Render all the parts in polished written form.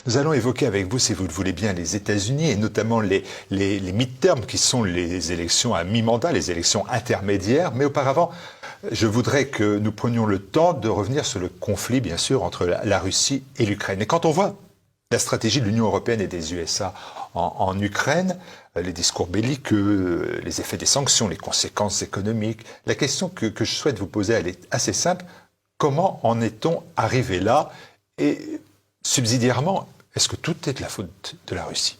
Nous allons évoquer avec vous, si vous le voulez bien, les États-Unis et notamment les midterms qui sont les élections à mi-mandat, les élections intermédiaires. Mais auparavant, je voudrais que nous prenions le temps de revenir sur le conflit, bien sûr, entre la Russie et l'Ukraine. Et quand on voit la stratégie de l'Union européenne et des USA en Ukraine, les discours belliqueux, les effets des sanctions, les conséquences économiques, la question que je souhaite vous poser, elle est assez simple. Comment en est-on arrivé là? Et subsidiairement, est-ce que tout est de la faute de la Russie?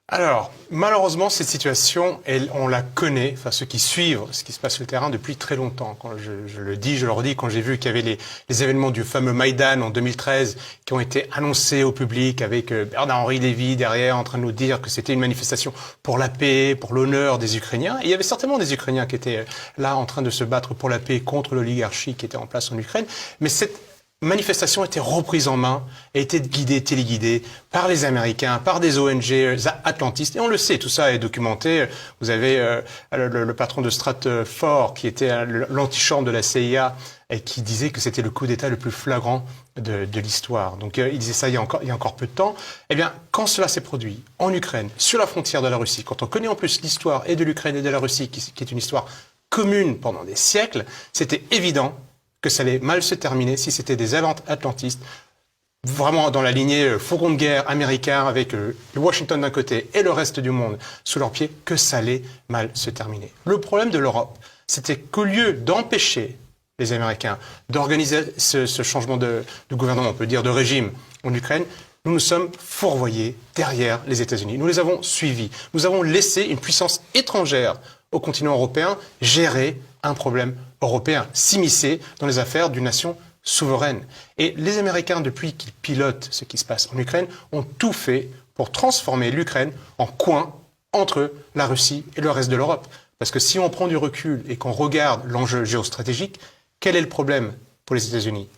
Alors, malheureusement, cette situation, on la connaît, enfin ceux qui suivent ce qui se passe sur le terrain depuis très longtemps. Quand je le dis, je le redis, quand j'ai vu qu'il y avait les événements du fameux Maïdan en 2013 qui ont été annoncés au public avec Bernard-Henri Lévy derrière en train de nous dire que c'était une manifestation pour la paix, pour l'honneur des Ukrainiens. Et il y avait certainement des Ukrainiens qui étaient là en train de se battre pour la paix contre l'oligarchie qui était en place en Ukraine. Mais cette manifestation était reprise en main et était guidée, téléguidée par les Américains, par des ONG atlantistes. Et on le sait, tout ça est documenté. Vous avez le patron de Stratfor, qui était l'antichambre de la CIA, et qui disait que c'était le coup d'État le plus flagrant de l'histoire. Donc il disait ça il y a encore peu de temps. Eh bien, quand cela s'est produit en Ukraine, sur la frontière de la Russie, quand on connaît en plus l'histoire et de l'Ukraine et de la Russie, qui est une histoire commune pendant des siècles, c'était évident que ça allait mal se terminer si c'était des atlantistes, vraiment dans la lignée fourgon de guerre américain avec le Washington d'un côté et le reste du monde sous leurs pieds, que ça allait mal se terminer. Le problème de l'Europe, c'était qu'au lieu d'empêcher les Américains d'organiser ce changement de gouvernement, on peut dire de régime en Ukraine, nous nous sommes fourvoyés derrière les États-Unis. Nous les avons suivis. Nous avons laissé une puissance étrangère au continent européen gérer un problème européen, s'immiscer dans les affaires d'une nation souveraine. Et les Américains, depuis qu'ils pilotent ce qui se passe en Ukraine, ont tout fait pour transformer l'Ukraine en coin entre la Russie et le reste de l'Europe. Parce que si on prend du recul et qu'on regarde l'enjeu géostratégique, quel est le problème pour les États-Unis?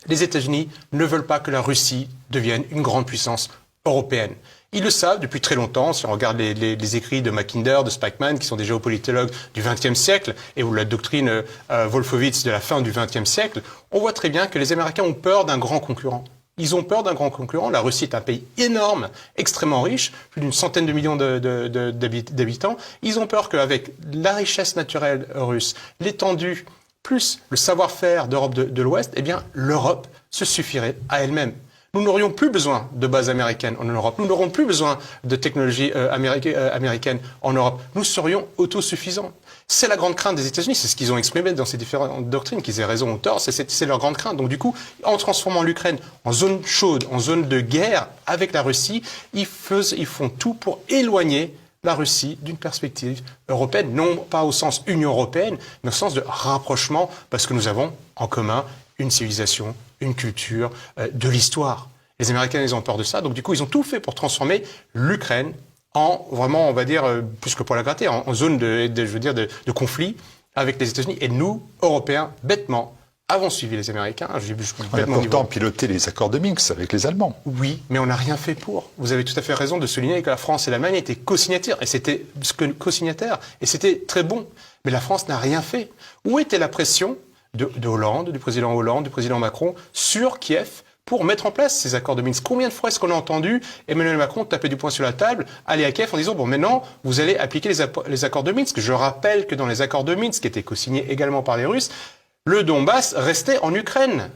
Les États-Unis ne veulent pas que la Russie devienne une grande puissance européenne. Ils le savent depuis très longtemps, si on regarde les écrits de Mackinder, de Spykman, qui sont des géopolitologues du XXe siècle, et ou la doctrine Wolfowitz de la fin du XXe siècle, on voit très bien que les Américains ont peur d'un grand concurrent. Ils ont peur d'un grand concurrent. La Russie est un pays énorme, extrêmement riche, plus d'une centaine de millions d'habitants. Ils ont peur qu'avec la richesse naturelle russe, l'étendue, plus le savoir-faire d'Europe de l'Ouest, eh bien, l'Europe se suffirait à elle-même. Nous n'aurions plus besoin de bases américaines en Europe. Nous n'aurons plus besoin de technologies américaines en Europe. Nous serions autosuffisants. C'est la grande crainte des États-Unis. C'est ce qu'ils ont exprimé dans ces différentes doctrines, qu'ils aient raison ou tort. C'est leur grande crainte. Donc du coup, en transformant l'Ukraine en zone chaude, en zone de guerre avec la Russie, ils font tout pour éloigner la Russie d'une perspective européenne, non pas au sens Union européenne, mais au sens de rapprochement, parce que nous avons en commun une civilisation, une culture, de l'histoire. Les Américains, ils ont peur de ça, donc du coup, ils ont tout fait pour transformer l'Ukraine en, vraiment, on va dire, plus que pour la gratter, en zone de conflit avec les États-Unis. Et nous, Européens, bêtement, avons suivi les Américains. On a pourtant piloté les accords de Minsk avec les Allemands. Oui, mais on n'a rien fait pour. Vous avez tout à fait raison de souligner que la France et l'Allemagne étaient co-signataires, et c'était très bon. Mais la France n'a rien fait. Où était la pression de Hollande, du président Macron, sur Kiev pour mettre en place ces accords de Minsk? Combien de fois est-ce qu'on a entendu Emmanuel Macron taper du poing sur la table, aller à Kiev en disant « Bon, maintenant, vous allez appliquer les accords de Minsk ». Je rappelle que dans les accords de Minsk, qui étaient co-signés également par les Russes, le Donbass restait en Ukraine.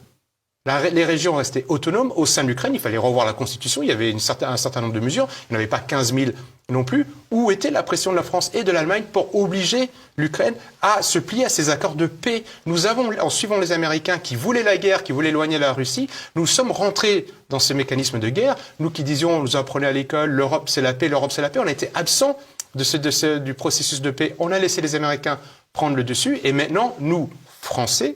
Les régions restaient autonomes au sein de l'Ukraine. Il fallait revoir la Constitution. Il y avait un certain nombre de mesures. Il n'y en avait pas 15 000 non plus. Où était la pression de la France et de l'Allemagne pour obliger l'Ukraine à se plier à ces accords de paix? Nous avons, en suivant les Américains qui voulaient la guerre, qui voulaient éloigner la Russie, nous sommes rentrés dans ces mécanismes de guerre. Nous qui disions, on nous apprenait à l'école, l'Europe c'est la paix, l'Europe c'est la paix. On a été absents du processus de paix. On a laissé les Américains prendre le dessus. Et maintenant, nous, Français,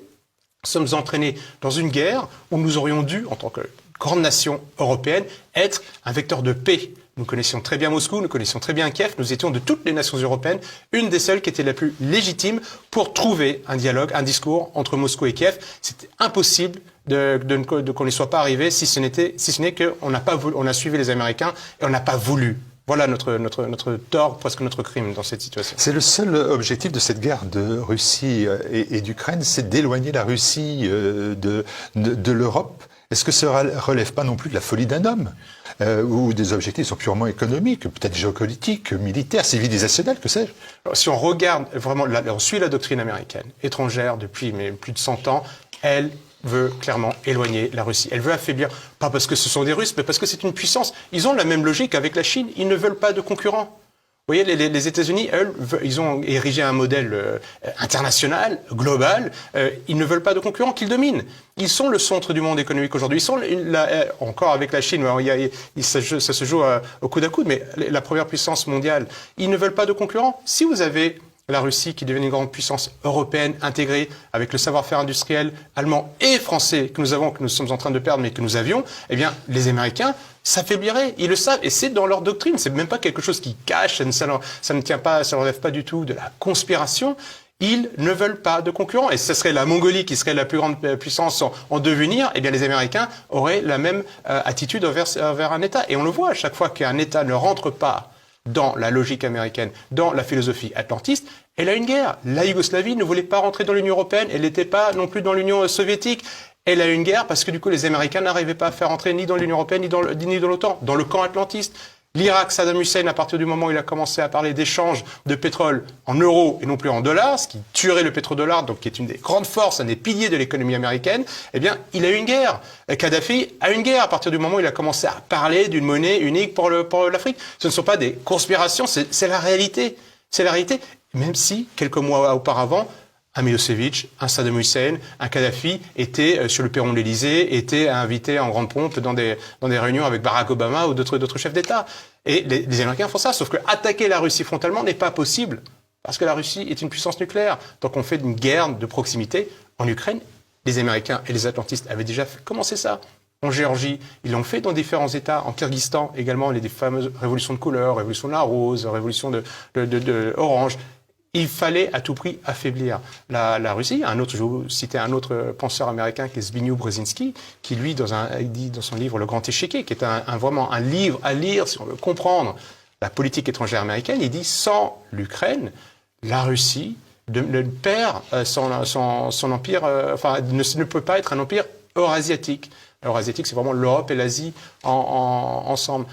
sommes entraînés dans une guerre où nous aurions dû, en tant que grande nation européenne, être un vecteur de paix. Nous connaissions très bien Moscou, nous connaissions très bien Kiev, nous étions de toutes les nations européennes une des seules qui était la plus légitime pour trouver un dialogue, un discours entre Moscou et Kiev. C'était impossible qu'on n'y soit pas arrivé si ce n'est qu'on n'a pas voulu, on a suivi les Américains et on n'a pas voulu. Voilà notre tort, presque notre crime dans cette situation. C'est le seul objectif de cette guerre de Russie et d'Ukraine, c'est d'éloigner la Russie de l'Europe. Est-ce que ça relève pas non plus de la folie d'un homme ou des objectifs sont purement économiques, peut-être géopolitiques, militaires, civilisationnels, que sais-je? Alors, si on regarde vraiment, on suit la doctrine américaine, étrangère depuis plus de 100 ans, elle veut clairement éloigner la Russie. Elle veut affaiblir, pas parce que ce sont des Russes, mais parce que c'est une puissance. Ils ont la même logique avec la Chine, ils ne veulent pas de concurrents. Vous voyez, les États-Unis, eux, ils ont érigé un modèle international, global. Ils ne veulent pas de concurrents qu'ils dominent. Ils sont le centre du monde économique aujourd'hui. Ils sont, encore avec la Chine, ça se joue au coude à coude, mais la première puissance mondiale. Ils ne veulent pas de concurrents. Si vous avez la Russie qui devient une grande puissance européenne intégrée avec le savoir-faire industriel allemand et français que nous sommes en train de perdre mais que nous avions, eh bien, les Américains s'affaibliraient. Ils le savent et c'est dans leur doctrine. C'est même pas quelque chose qui cache, ça ne tient pas, ça ne relève pas du tout de la conspiration. Ils ne veulent pas de concurrents. Et ce serait la Mongolie qui serait la plus grande puissance en devenir. Eh bien, les Américains auraient la même attitude envers un État. Et on le voit à chaque fois qu'un État ne rentre pas dans la logique américaine, dans la philosophie atlantiste, elle a une guerre. La Yougoslavie ne voulait pas rentrer dans l'Union européenne, elle n'était pas non plus dans l'Union soviétique. Elle a une guerre parce que du coup les Américains n'arrivaient pas à faire entrer ni dans l'Union européenne ni dans l'OTAN, dans le camp atlantiste. L'Irak, Saddam Hussein, à partir du moment où il a commencé à parler d'échange de pétrole en euros et non plus en dollars, ce qui tuerait le pétrodollar, donc qui est une des grandes forces, un des piliers de l'économie américaine, eh bien, il a eu une guerre. Kadhafi a une guerre à partir du moment où il a commencé à parler d'une monnaie unique pour l'Afrique. Ce ne sont pas des conspirations, c'est la réalité. C'est la réalité. Même si, quelques mois auparavant, un Milosevic, un Saddam Hussein, un Kadhafi étaient sur le perron de l'Élysée, étaient invités en grande pompe dans des réunions avec Barack Obama ou d'autres chefs d'État. Et les Américains font ça, sauf que attaquer la Russie frontalement n'est pas possible, parce que la Russie est une puissance nucléaire. Donc on fait une guerre de proximité en Ukraine. Les Américains et les atlantistes avaient déjà commencé ça. En Géorgie, ils l'ont fait dans différents États. En Kyrgyzstan également, les fameuses révolutions de couleur, révolution de la rose, révolution de orange. Il fallait à tout prix affaiblir la Russie. Je vais vous citer un autre penseur américain qui est Zbigniew Brzezinski, qui lui, il dit dans son livre Le Grand Échiquier, qui est vraiment un livre à lire si on veut comprendre la politique étrangère américaine, il dit sans l'Ukraine, la Russie perd son empire, ne peut pas être un empire eurasiatique. Eurasiatique, c'est vraiment l'Europe et l'Asie ensemble.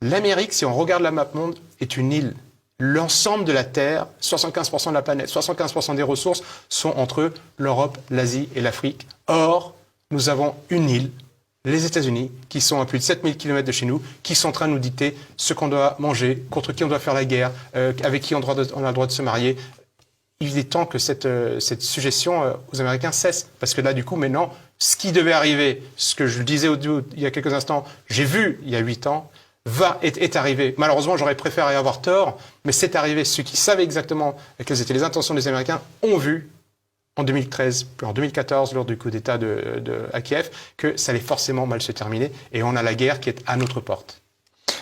L'Amérique, si on regarde la map monde, est une île. L'ensemble de la Terre, 75% de la planète, 75% des ressources sont entre l'Europe, l'Asie et l'Afrique. Or, nous avons une île, les États-Unis, qui sont à plus de 7000 km de chez nous, qui sont en train de nous dicter ce qu'on doit manger, contre qui on doit faire la guerre, avec qui on a le droit de se marier. Il est temps que cette suggestion aux Américains cesse. Parce que là, du coup, maintenant, ce qui devait arriver, ce que je disais il y a quelques instants, j'ai vu il y a 8 ans, est arrivé. Malheureusement, j'aurais préféré avoir tort, mais c'est arrivé. Ceux qui savaient exactement quelles étaient les intentions des Américains ont vu en 2013, puis en 2014, lors du coup d'État à Kiev, que ça allait forcément mal se terminer. Et on a la guerre qui est à notre porte.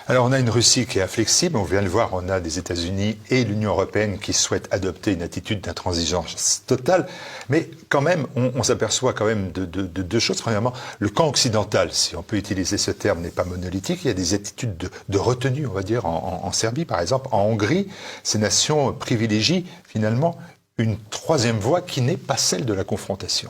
Alors on a une Russie qui est inflexible, on vient de le voir, on a des États-Unis et l'Union européenne qui souhaitent adopter une attitude d'intransigeance totale, mais quand même on s'aperçoit quand même de deux choses. Premièrement, le camp occidental, si on peut utiliser ce terme, n'est pas monolithique, il y a des attitudes de retenue, on va dire, en Serbie par exemple, en Hongrie, ces nations privilégient finalement une troisième voie qui n'est pas celle de la confrontation.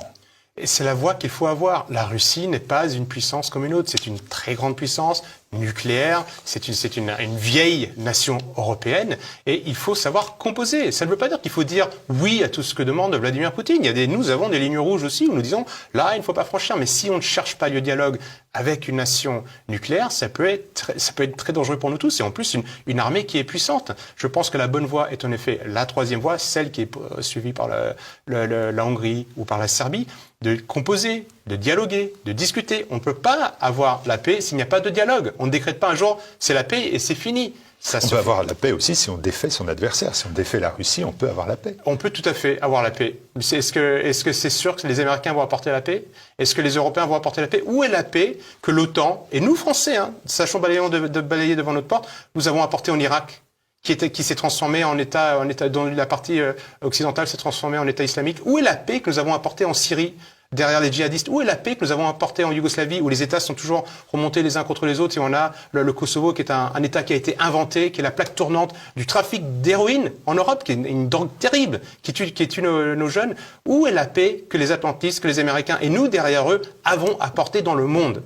Et c'est la voie qu'il faut avoir. La Russie n'est pas une puissance comme une autre. C'est une très grande puissance nucléaire. C'est une vieille nation européenne. Et il faut savoir composer. Ça ne veut pas dire qu'il faut dire oui à tout ce que demande Vladimir Poutine. Nous avons des lignes rouges aussi où nous disons là, il ne faut pas franchir. Mais si on ne cherche pas le dialogue avec une nation nucléaire, ça peut être très dangereux pour nous tous. Et en plus, une armée qui est puissante. Je pense que la bonne voie est en effet la troisième voie, celle qui est suivie par la Hongrie ou par la Serbie, de composer, de dialoguer, de discuter. On ne peut pas avoir la paix s'il n'y a pas de dialogue. On ne décrète pas un jour, c'est la paix et c'est fini. On peut avoir la paix aussi si on défait son adversaire. Si on défait la Russie, on peut avoir la paix. On peut tout à fait avoir la paix. Est-ce que c'est sûr que les Américains vont apporter la paix? Est-ce que les Européens vont apporter la paix? Où est la paix que l'OTAN, et nous Français, sachons de balayer devant notre porte, nous avons apporté en Irak, qui s'est transformé en État, dont la partie occidentale s'est transformée en État islamique? Où est la paix que nous avons apportée en Syrie derrière les djihadistes? Où est la paix que nous avons apportée en Yougoslavie, où les États sont toujours remontés les uns contre les autres, et on a le Kosovo qui est un État qui a été inventé, qui est la plaque tournante du trafic d'héroïne en Europe, qui est une drogue terrible, qui tue nos jeunes? Où est la paix que les Atlantistes, que les Américains et nous, derrière eux, avons apportée dans le monde?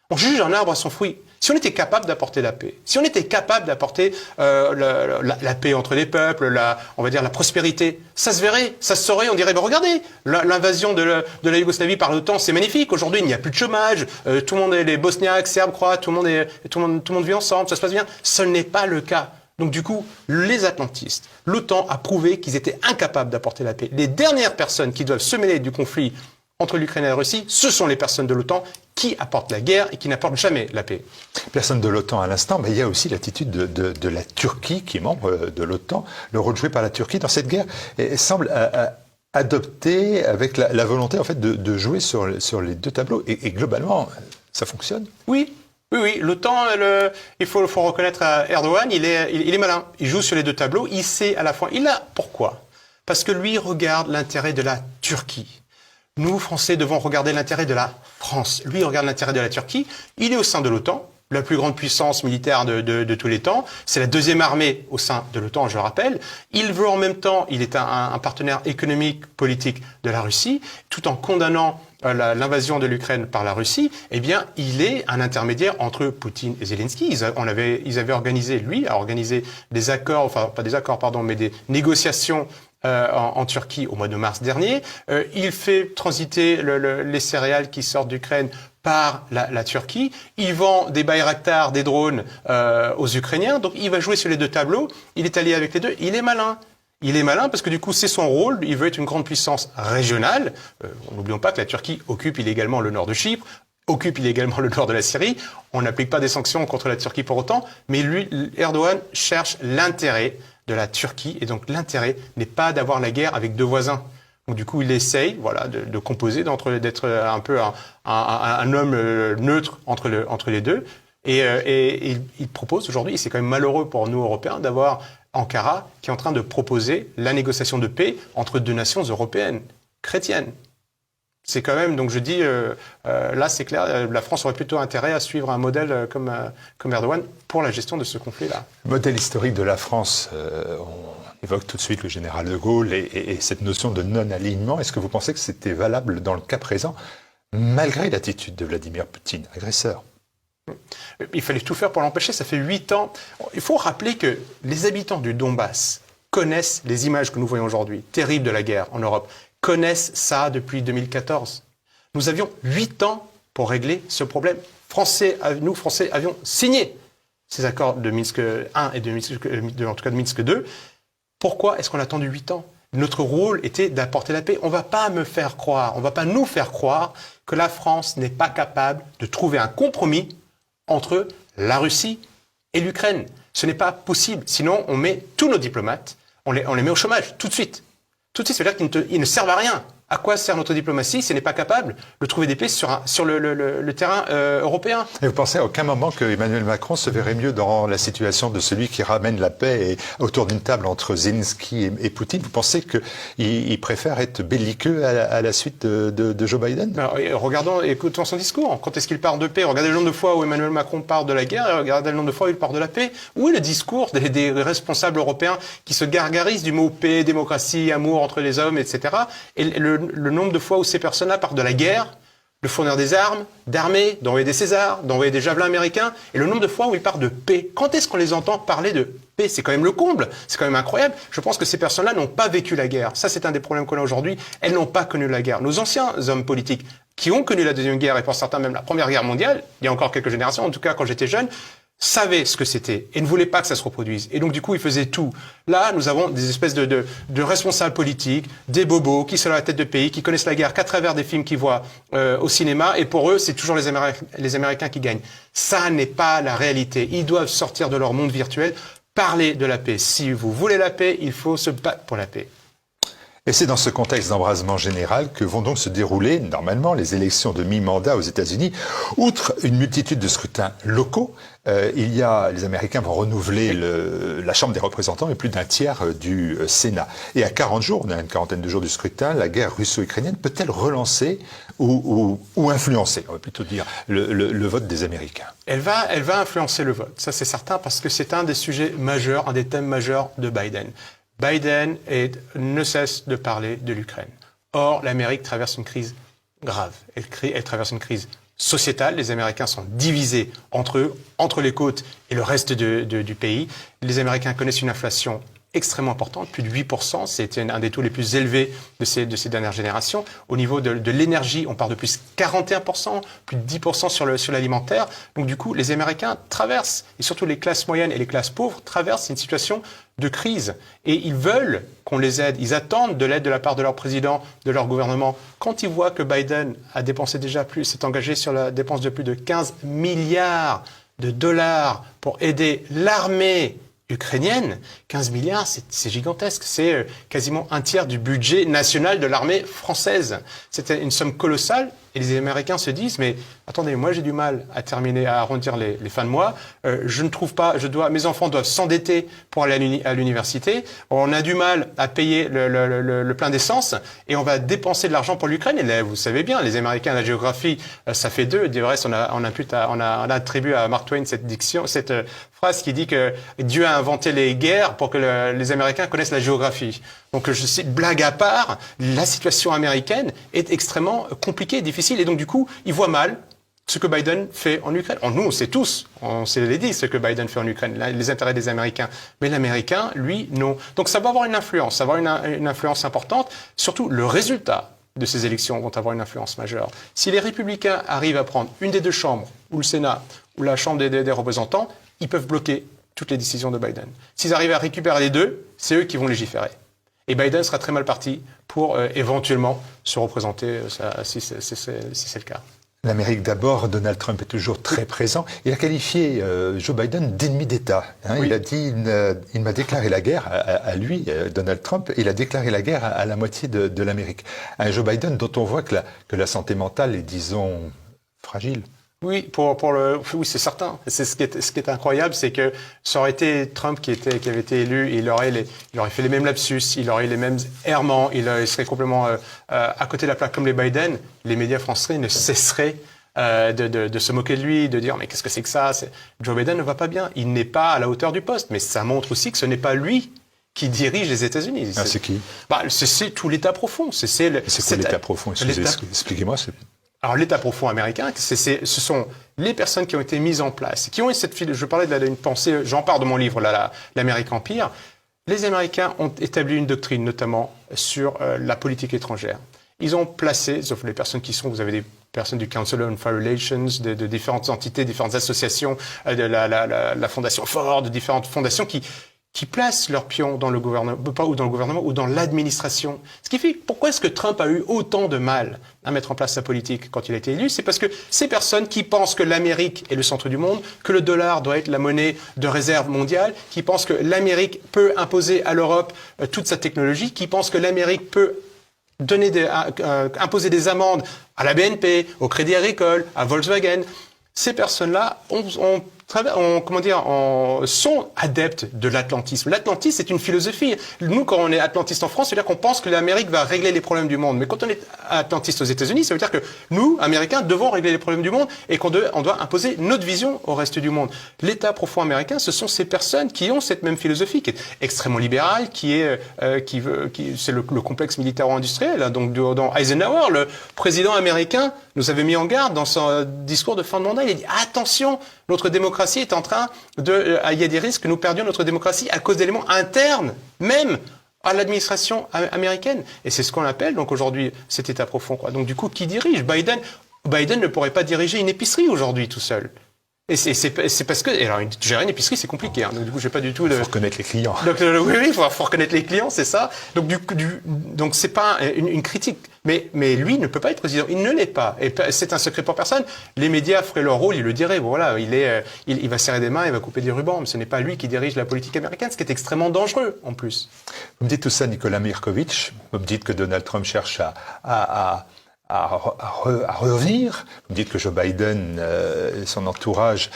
On juge un arbre à son fruit. Si on était capable d'apporter la paix, si on était capable d'apporter la paix entre les peuples, on va dire la prospérité, ça se verrait, ça se saurait, on dirait, ben regardez, l'invasion de la Yougoslavie par l'OTAN, c'est magnifique. Aujourd'hui, il n'y a plus de chômage, tout le monde est les Bosniaques, Serbes, Croates, tout le monde vit ensemble, ça se passe bien. Ce n'est pas le cas. Donc du coup, les Atlantistes, l'OTAN a prouvé qu'ils étaient incapables d'apporter la paix. Les dernières personnes qui doivent se mêler du conflit entre l'Ukraine et la Russie, ce sont les personnes de l'OTAN qui apportent la guerre et qui n'apportent jamais la paix. Personne de l'OTAN à l'instant, mais il y a aussi l'attitude de la Turquie, qui est membre de l'OTAN. Le rôle joué par la Turquie dans cette guerre semble adopté avec la volonté en fait de jouer sur les deux tableaux. Et globalement, ça fonctionne. Oui. L'OTAN, il faut reconnaître à Erdogan, il est malin. Il joue sur les deux tableaux. Il sait à la fois. Pourquoi? Parce que lui regarde l'intérêt de la Turquie. Nous, Français, devons regarder l'intérêt de la France. Lui, il regarde l'intérêt de la Turquie. Il est au sein de l'OTAN, la plus grande puissance militaire de tous les temps. C'est la deuxième armée au sein de l'OTAN, je le rappelle. Il veut en même temps, il est un partenaire économique, politique de la Russie, tout en condamnant l'invasion de l'Ukraine par la Russie. Eh bien, il est un intermédiaire entre Poutine et Zelensky. Ils avaient organisé, lui, a organisé des accords, enfin pas des accords, pardon, mais des négociations en Turquie au mois de mars dernier. Il fait transiter les céréales qui sortent d'Ukraine par la Turquie. Il vend des Bayraktar, des drones aux Ukrainiens. Donc il va jouer sur les deux tableaux. Il est allié avec les deux. Il est malin. Il est malin parce que du coup, c'est son rôle. Il veut être une grande puissance régionale. N'oublions pas que la Turquie occupe illégalement le nord de Chypre, occupe illégalement le nord de la Syrie. On n'applique pas des sanctions contre la Turquie pour autant. Mais lui, Erdogan cherche l'intérêt de la Turquie. Et donc l'intérêt n'est pas d'avoir la guerre avec deux voisins. Donc du coup, il essaye, voilà, de composer, d'être un peu un homme neutre entre les deux. Et il propose aujourd'hui, et c'est quand même malheureux pour nous Européens, d'avoir Ankara qui est en train de proposer la négociation de paix entre deux nations européennes, chrétiennes. C'est quand même, donc je dis, là c'est clair, la France aurait plutôt intérêt à suivre un modèle comme Erdogan pour la gestion de ce conflit-là. Modèle historique de la France, on évoque tout de suite le général de Gaulle et cette notion de non-alignement. Est-ce que vous pensez que c'était valable dans le cas présent, malgré l'attitude de Vladimir Poutine, agresseur? Il fallait tout faire pour l'empêcher, ça fait 8 ans. Il faut rappeler que les habitants du Donbass connaissent les images que nous voyons aujourd'hui, terribles de la guerre en Europe, connaissent ça depuis 2014. Nous avions 8 ans pour régler ce problème. Nous, Français, avions signé ces accords de Minsk 1 et en tout cas de Minsk 2. Pourquoi est-ce qu'on a attendu 8 ans? Notre rôle était d'apporter la paix. On ne va pas nous faire croire que la France n'est pas capable de trouver un compromis entre la Russie et l'Ukraine. Ce n'est pas possible. Sinon, on met tous nos diplomates, on les met au chômage tout de suite. Tout de suite, ça veut dire qu'ils ne servent à rien. À quoi sert notre diplomatie si elle n'est pas capable de trouver des paix sur le terrain européen? Et vous pensez à aucun moment que Emmanuel Macron se verrait mieux dans la situation de celui qui ramène la paix autour d'une table entre Zelensky et Poutine? Vous pensez qu'il préfère être belliqueux à la suite de Joe Biden? Alors, écoutons son discours. Quand est-ce qu'il parle de paix? Regardez le nombre de fois où Emmanuel Macron parle de la guerre et regardez le nombre de fois où il parle de la paix. Où est le discours des responsables européens qui se gargarisent du mot paix, démocratie, amour entre les hommes, etc. Et le nombre de fois où ces personnes-là parlent de la guerre, de fournir des armes, d'armer, d'envoyer des Césars, d'envoyer des javelins américains, et le nombre de fois où ils parlent de paix. Quand est-ce qu'on les entend parler de paix? C'est quand même le comble, c'est quand même incroyable. Je pense que ces personnes-là n'ont pas vécu la guerre. Ça, c'est un des problèmes qu'on a aujourd'hui. Elles n'ont pas connu la guerre. Nos anciens hommes politiques qui ont connu la Deuxième Guerre, et pour certains même la Première Guerre mondiale, il y a encore quelques générations, en tout cas quand j'étais jeune, savaient ce que c'était et ne voulaient pas que ça se reproduise. Et donc, du coup, ils faisaient tout. Là, nous avons des espèces de responsables politiques, des bobos qui sont à la tête de pays, qui connaissent la guerre qu'à travers des films qu'ils voient au cinéma. Et pour eux, c'est toujours les Américains qui gagnent. Ça n'est pas la réalité. Ils doivent sortir de leur monde virtuel, parler de la paix. Si vous voulez la paix, il faut se battre pour la paix. Et c'est dans ce contexte d'embrasement général que vont donc se dérouler, normalement, les élections de mi-mandat aux États-Unis. Outre une multitude de scrutins locaux, les Américains vont renouveler la Chambre des représentants et plus d'un tiers du Sénat. Et à 40 jours, on a une quarantaine de jours du scrutin, la guerre russo-ukrainienne peut-elle relancer ou influencer, on va plutôt dire, le vote des Américains? Elle va influencer le vote, ça c'est certain, parce que c'est un des sujets majeurs, un des thèmes majeurs de Biden. Biden ne cesse de parler de l'Ukraine. Or, l'Amérique traverse une crise grave. Elle traverse une crise sociétale. Les Américains sont divisés entre eux, entre les côtes et le reste du pays. Les Américains connaissent une inflation extrêmement importante, plus de 8%. C'est un des taux les plus élevés de ces dernières générations. Au niveau de l'énergie, on part de plus 41%, plus de 10% sur l'alimentaire. Donc du coup, les Américains traversent, et surtout les classes moyennes et les classes pauvres, traversent une situation de crise. Et ils veulent qu'on les aide. Ils attendent de l'aide de la part de leur président, de leur gouvernement. Quand ils voient que Biden a dépensé déjà plus, s'est engagé sur la dépense de plus de 15 milliards de dollars pour aider l'armée ukrainienne, 15 milliards, c'est gigantesque. C'est quasiment un tiers du budget national de l'armée française. C'était une somme colossale. Et les Américains se disent, mais attendez, moi j'ai du mal à arrondir les fins de mois. Je ne trouve pas, mes enfants doivent s'endetter pour aller à l'université. On a du mal à payer le plein d'essence et on va dépenser de l'argent pour l'Ukraine. Et là, vous savez bien, les Américains, la géographie, ça fait deux. Du reste, on a attribué à Mark Twain cette phrase qui dit que Dieu a inventé les guerres pour que les Américains connaissent la géographie. Donc, blague à part, la situation américaine est extrêmement compliquée et difficile. Et donc, du coup, ils voient mal ce que Biden fait en Ukraine. Nous, on sait tous, on sait dit ce que Biden fait en Ukraine, les intérêts des Américains. Mais l'Américain, lui, non. Donc, ça va avoir une influence, ça va avoir une influence importante. Surtout, le résultat de ces élections vont avoir une influence majeure. Si les républicains arrivent à prendre une des deux chambres, ou le Sénat, ou la Chambre des représentants, ils peuvent bloquer toutes les décisions de Biden. S'ils arrivent à récupérer les deux, c'est eux qui vont légiférer. Et Biden sera très mal parti pour éventuellement se représenter si c'est le cas. L'Amérique d'abord, Donald Trump est toujours très présent. Il a qualifié Joe Biden d'ennemi d'État. Oui. Il a dit, il m'a déclaré la guerre à lui, Donald Trump, il a déclaré la guerre à la moitié de l'Amérique. Un Joe Biden dont on voit que la santé mentale est, disons, fragile. Oui, oui, c'est certain. C'est ce qui est incroyable, c'est que ça aurait été Trump qui avait été élu, il aurait fait les mêmes lapsus, il aurait les mêmes errements, il serait complètement à côté de la plaque comme les Biden. Les médias français ne cesseraient de se moquer de lui, de dire mais qu'est-ce que c'est que ça? Joe Biden ne va pas bien, il n'est pas à la hauteur du poste, mais ça montre aussi que ce n'est pas lui qui dirige les États-Unis. Ah, c'est qui? C'est tout l'État profond. C'est quoi l'État profond? Expliquez-moi. Alors, l'État profond américain, ce sont les personnes qui ont été mises en place, qui ont je parlais d'une pensée, j'en parle de mon livre, l'Amérique Empire. Les Américains ont établi une doctrine, notamment sur la politique étrangère. Ils ont placé, sauf les personnes vous avez des personnes du Council on Foreign Relations, de différentes entités, différentes associations, de la Fondation Ford, de différentes fondations qui placent leurs pions dans le gouvernement ou dans l'administration. Ce qui fait, pourquoi est-ce que Trump a eu autant de mal à mettre en place sa politique quand il a été élu? C'est parce que ces personnes qui pensent que l'Amérique est le centre du monde, que le dollar doit être la monnaie de réserve mondiale, qui pensent que l'Amérique peut imposer à l'Europe toute sa technologie, qui pensent que l'Amérique peut imposer des amendes à la BNP, au Crédit Agricole, à Volkswagen. Ces personnes-là sont adeptes de l'atlantisme. L'atlantisme, c'est une philosophie. Nous, quand on est atlantiste en France, c'est-à-dire qu'on pense que l'Amérique va régler les problèmes du monde. Mais quand on est atlantiste aux États-Unis, ça veut dire que nous, Américains, devons régler les problèmes du monde et on doit imposer notre vision au reste du monde. L'État profond américain, ce sont ces personnes qui ont cette même philosophie, qui est extrêmement libérale, c'est le complexe militaro-industriel. Donc, dans Eisenhower, le président américain nous avait mis en garde dans son discours de fin de mandat. Il a dit attention, notre démocratie est en train il y a des risques que nous perdions notre démocratie à cause d'éléments internes, même à l'administration américaine. Et c'est ce qu'on appelle donc aujourd'hui cet État profond, quoi. Donc du coup, qui dirige? Biden ne pourrait pas diriger une épicerie aujourd'hui tout seul. Et c'est parce que gérer une épicerie c'est compliqué. Donc du coup j'ai pas du tout. Il faut reconnaître les clients. Donc oui, il faut reconnaître les clients, c'est ça. Donc donc c'est pas une critique. Mais lui ne peut pas être président. Il ne l'est pas. Et c'est un secret pour personne. Les médias feraient leur rôle, ils le diraient. Bon, voilà, il va serrer des mains, il va couper des rubans. Mais ce n'est pas lui qui dirige la politique américaine, ce qui est extrêmement dangereux, en plus. Vous me dites tout ça, Nicolas Mirkovitch. Vous me dites que Donald Trump cherche à revenir. Vous me dites que Joe Biden et son entourage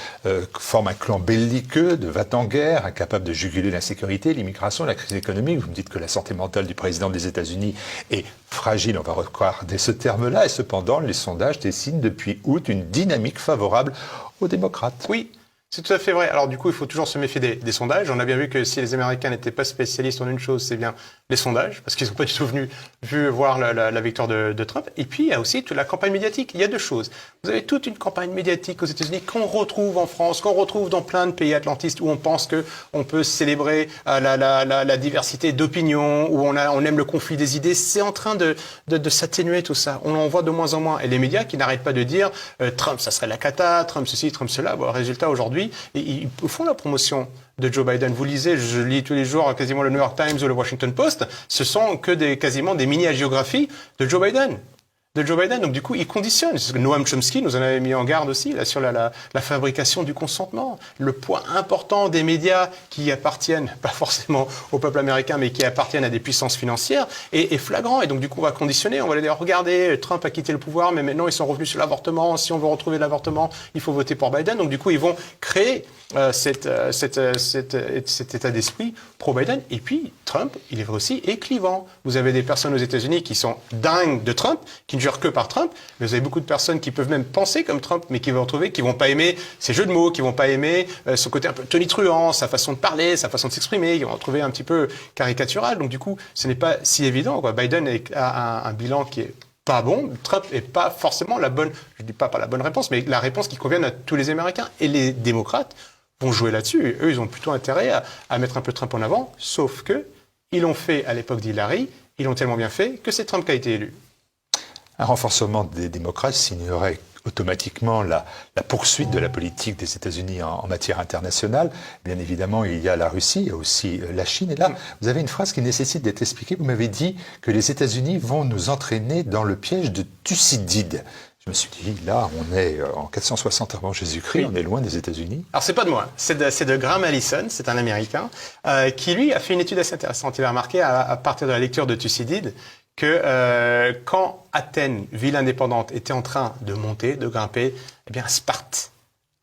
forment un clan belliqueux, de va-t-en-guerre, incapable de juguler l'insécurité, l'immigration, la crise économique. Vous me dites que la santé mentale du président des États-Unis est fragile, on va regarder ce terme-là. Et cependant, les sondages dessinent depuis août une dynamique favorable aux démocrates. Oui. C'est tout à fait vrai. Alors du coup, il faut toujours se méfier des sondages. On a bien vu que si les Américains n'étaient pas spécialistes en une chose, c'est bien les sondages, parce qu'ils n'ont pas du tout vu voir la victoire de Trump. Et puis, il y a aussi toute la campagne médiatique. Il y a deux choses. Vous avez toute une campagne médiatique aux États-Unis qu'on retrouve en France, qu'on retrouve dans plein de pays atlantistes où on pense que on peut célébrer la diversité d'opinions, où on aime le conflit des idées. C'est en train de s'atténuer tout ça. On en voit de moins en moins. Et les médias qui n'arrêtent pas de dire Trump, ça serait la cata, Trump ceci, Trump cela. Bon, résultat, aujourd'hui, ils font la promotion de Joe Biden. Vous lisez, je lis tous les jours quasiment le New York Times ou le Washington Post. Ce sont que quasiment des mini-hagiographies de Joe Biden. Donc du coup, il conditionne. Noam Chomsky nous en avait mis en garde aussi là, sur la fabrication du consentement. Le poids important des médias qui appartiennent, pas forcément au peuple américain, mais qui appartiennent à des puissances financières, est flagrant. Et donc du coup, on va conditionner. On va dire, regardez, Trump a quitté le pouvoir, mais maintenant ils sont revenus sur l'avortement. Si on veut retrouver l'avortement, il faut voter pour Biden. Donc du coup, ils vont créer cet état d'esprit pro-Biden. Et puis, Trump, il est vrai aussi, est clivant. Vous avez des personnes aux États-Unis qui sont dingues de Trump, qui ne jurent que par Trump. Mais vous avez beaucoup de personnes qui peuvent même penser comme Trump, mais qui vont retrouver, qui vont pas aimer ses jeux de mots, qui vont pas aimer son côté un peu tonitruant, sa façon de parler, sa façon de s'exprimer, qui vont retrouver un petit peu caricatural. Donc du coup, ce n'est pas si évident, quoi. Biden a un bilan qui est pas bon. Trump est pas forcément la bonne, je dis pas la bonne réponse, mais la réponse qui convient à tous les Américains. Et les démocrates vont jouer là-dessus. Et eux, ils ont plutôt intérêt à mettre un peu Trump en avant, sauf que ils l'ont fait à l'époque d'Hillary, ils l'ont tellement bien fait que c'est Trump qui a été élu. Un renforcement des démocrates signerait automatiquement la poursuite de la politique des États-Unis en matière internationale. Bien évidemment, il y a la Russie, il y a aussi la Chine. Et là, vous avez une phrase qui nécessite d'être expliquée. Vous m'avez dit que les États-Unis vont nous entraîner dans le piège de Thucydide. Je me suis dit, là, on est en 460 avant Jésus-Christ, oui. On est loin des États-Unis. Alors, c'est pas de moi, c'est de Graham Allison, c'est un Américain, qui, lui, a fait une étude assez intéressante. Il a remarqué, à partir de la lecture de Thucydide, que quand Athènes, ville indépendante, était en train de monter, de grimper, eh bien, Sparte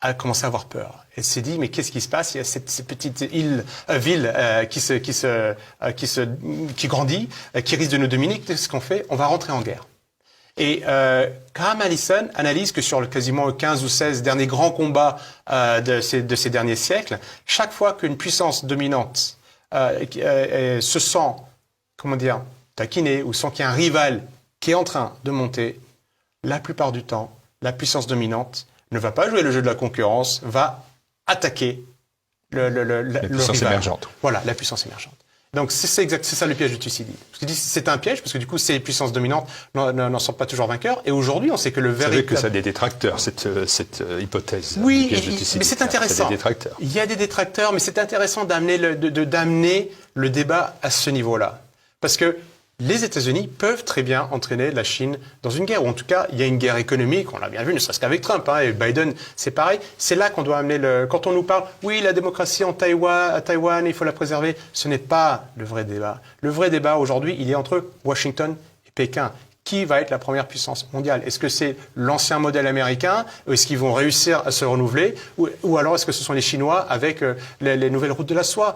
a commencé à avoir peur. Elle s'est dit, mais qu'est-ce qui se passe? Il y a ces petites villes qui grandit, qui risque de nous dominer. Qu'est-ce qu'on fait? On va rentrer en guerre. Et Graham Allison analyse que sur quasiment 15 ou 16 derniers grands combats de ces derniers siècles, chaque fois qu'une puissance dominante se sent, taquinée ou sent qu'il y a un rival qui est en train de monter, la plupart du temps, la puissance dominante ne va pas jouer le jeu de la concurrence, va attaquer la puissance rival. Émergente. Voilà, la puissance émergente. Donc c'est ça le piège de Thucydide. C'est un piège parce que du coup ces puissances dominantes n'en sont pas toujours vainqueurs. Et aujourd'hui on sait que le véritable... Vous savez que ça a des détracteurs cette hypothèse. Oui, piège de Thucydide. Mais c'est intéressant. Ça a des détracteurs. Il y a des détracteurs, mais c'est intéressant d'amener le débat à ce niveau-là, parce que les États-Unis peuvent très bien entraîner la Chine dans une guerre, ou en tout cas, il y a une guerre économique, on l'a bien vu, ne serait-ce qu'avec Trump, et Biden, c'est pareil. C'est là qu'on doit amener quand on nous parle, oui, la démocratie à Taïwan, il faut la préserver, ce n'est pas le vrai débat. Le vrai débat, aujourd'hui, il est entre Washington et Pékin. Qui va être la première puissance mondiale? Est-ce que c'est l'ancien modèle américain? Est-ce qu'ils vont réussir à se renouveler? Ou alors est-ce que ce sont les Chinois avec les nouvelles routes de la soie?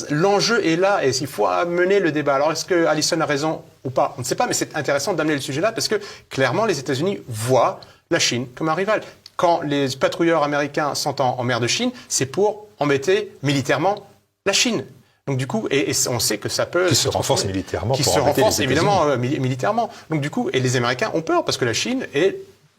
L'enjeu est là et il faut mener le débat. Alors est-ce que Allison a raison ou pas? On ne sait pas, mais c'est intéressant d'amener le sujet là parce que clairement les États-Unis voient la Chine comme un rival. Quand les patrouilleurs américains sont en mer de Chine, c'est pour embêter militairement la Chine. Donc du coup, et on sait que ça peut... Qui se renforce militairement. Qui se renforce évidemment militairement. Donc du coup, et les Américains ont peur parce que la Chine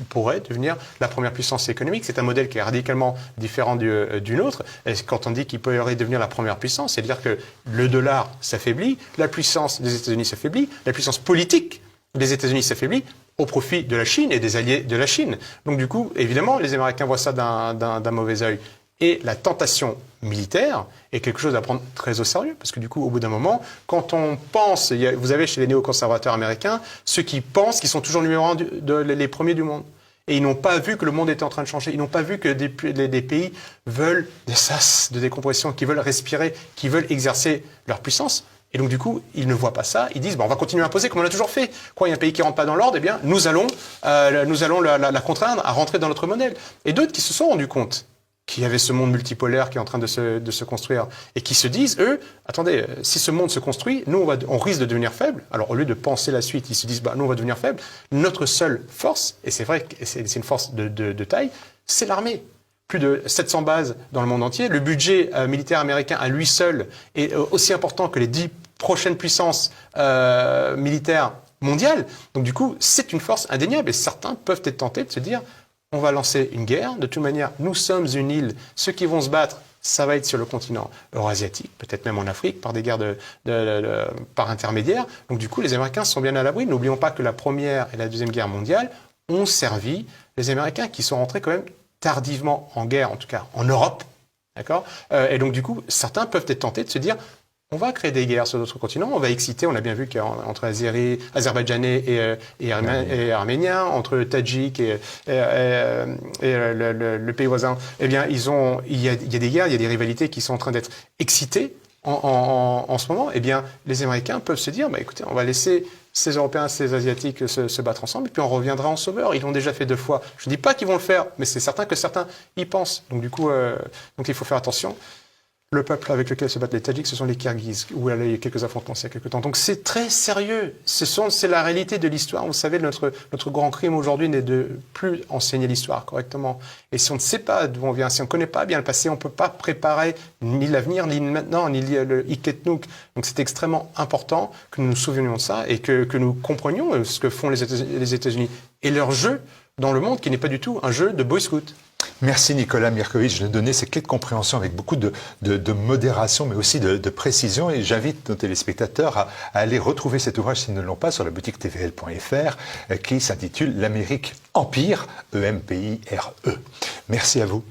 pourrait devenir la première puissance économique. C'est un modèle qui est radicalement différent d'une autre. Et quand on dit qu'il pourrait devenir la première puissance, c'est-à-dire que le dollar s'affaiblit, la puissance des États-Unis s'affaiblit, la puissance politique des États-Unis s'affaiblit au profit de la Chine et des alliés de la Chine. Donc du coup, évidemment, les Américains voient ça d'un mauvais œil. Et la tentation militaire est quelque chose à prendre très au sérieux, parce que du coup, au bout d'un moment, quand on pense, vous avez chez les néoconservateurs américains, ceux qui pensent qu'ils sont toujours numéro un, les premiers du monde. Et ils n'ont pas vu que le monde était en train de changer. Ils n'ont pas vu que des pays veulent des sas de décompression, qui veulent respirer, qui veulent exercer leur puissance. Et donc, du coup, ils ne voient pas ça. Ils disent, on va continuer à imposer comme on a toujours fait. Quand il y a un pays qui rentre pas dans l'ordre, eh bien, nous allons la contraindre à rentrer dans notre modèle. Et d'autres qui se sont rendus compte qu'il y avait ce monde multipolaire qui est en train de se construire et qui se disent, eux, attendez, si ce monde se construit, nous, on risque de devenir faible. Alors, au lieu de penser la suite, ils se disent, nous, on va devenir faible. Notre seule force, et c'est vrai que c'est une force de taille, c'est l'armée. Plus de 700 bases dans le monde entier. Le budget militaire américain à lui seul est aussi important que les 10 prochaines puissances militaires mondiales. Donc, du coup, c'est une force indéniable et certains peuvent être tentés de se dire, on va lancer une guerre. De toute manière, nous sommes une île. Ceux qui vont se battre, ça va être sur le continent eurasiatique, peut-être même en Afrique, par des guerres par intermédiaire. Donc du coup, les Américains sont bien à l'abri. N'oublions pas que la Première et la Deuxième Guerre mondiale ont servi les Américains qui sont rentrés quand même tardivement en guerre, en tout cas en Europe. D'accord ? Et donc du coup, certains peuvent être tentés de se dire, on va créer des guerres sur d'autres continents, on va exciter, on a bien vu qu'entre Azerbaïdjanais et Arméniens, entre Tadjiks et le pays voisin, eh bien, il y a des guerres, il y a des rivalités qui sont en train d'être excitées en ce moment. Eh bien, les Américains peuvent se dire, écoutez, on va laisser ces Européens, ces Asiatiques se battre ensemble, et puis on reviendra en sauveur. Ils l'ont déjà fait 2 fois. Je ne dis pas qu'ils vont le faire, mais c'est certain que certains y pensent. Donc du coup, il faut faire attention. Le peuple avec lequel se battent les Tadjiks, ce sont les Kirghizes, où il y a eu quelques affrontements il y a quelques temps. Donc c'est très sérieux. C'est la réalité de l'histoire. Vous savez, notre grand crime aujourd'hui n'est de plus enseigner l'histoire correctement. Et si on ne sait pas d'où on vient, si on ne connaît pas bien le passé, on ne peut pas préparer ni l'avenir, ni maintenant, ni le Iketnouk. Donc c'est extrêmement important que nous nous souvenions de ça et que nous comprenions ce que font les États-Unis et leur jeu dans le monde qui n'est pas du tout un jeu de boy scout. Merci Nicolas Mirkovic de donner ces clés de compréhension avec beaucoup de modération mais aussi de précision et j'invite nos téléspectateurs à aller retrouver cet ouvrage s'ils ne l'ont pas sur la boutique tvl.fr qui s'intitule L'Amérique Empire, E-M-P-I-R-E. Merci à vous.